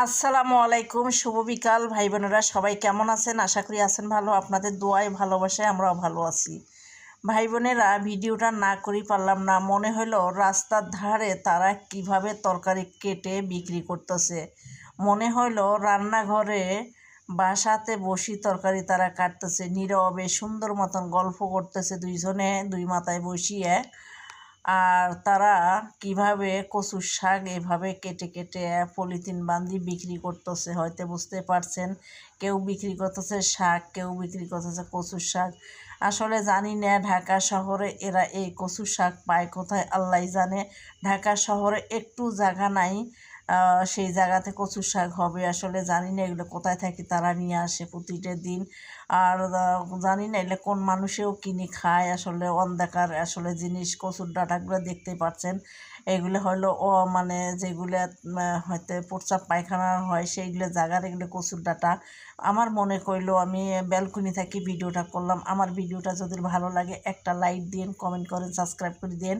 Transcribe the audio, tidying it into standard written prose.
আসসালামু আলাইকুম, শুভ বিকাল ভাই বোনেরা, সবাই কেমন আছেন? আশা করি আছেন ভালো। আপনাদের দোয়ায় ভালোবাসায় আমরাও ভালো আছি। ভাই বোনেরা, ভিডিওটা না করেই পারলাম না, মনে হলো রাস্তার ধারে তারা কিভাবে তরকারি কেটে বিক্রি করতেছে। মনে হলো রান্নাঘরে বাসাতে বসি তরকারি তারা কাটতেছে, নীরবে সুন্দর মতন গল্প করতেছে দুইজনে দুই মাথায় বসিয়ে। আর তারা কিভাবে কচুর শাক এভাবে কেটে কেটে পলিথিন বান্ধি বিক্রি করতেছে, হয়তো বুঝতে পারছেন। কেউ বিক্রি করতেছে শাক, কেউ বিক্রি করতেছে কচুর শাক। আসলে জানি না ঢাকা শহরে এরা এই কচুর শাক পায় কোথায়, আল্লাহ জানে। ঢাকা শহরে একটু জায়গা নাই সেই জায়গাতে কচুর শাক হবে। আসলে জানি না এগুলো কোথায় থেকে তারা নিয়ে আসে প্রতিটা দিন। আর জানি না এগুলো কোন মানুষেও কিনে খায়। আসলে অন্ধকার আসলে জিনিস, কচুর ডাঁটাগুলো দেখতে পাচ্ছেন। এগুলো হলো মানে যেগুলো হয়তো প্রস্রাব পায়খানা হয় সেইগুলো জায়গার এগুলো কচুর ডাঁটা। আমার মনে করলো আমি ব্যালকনি থেকে ভিডিওটা করলাম। আমার ভিডিওটা যদি ভালো লাগে একটা লাইক দিন, কমেন্ট করেন, সাবস্ক্রাইব করে দিন।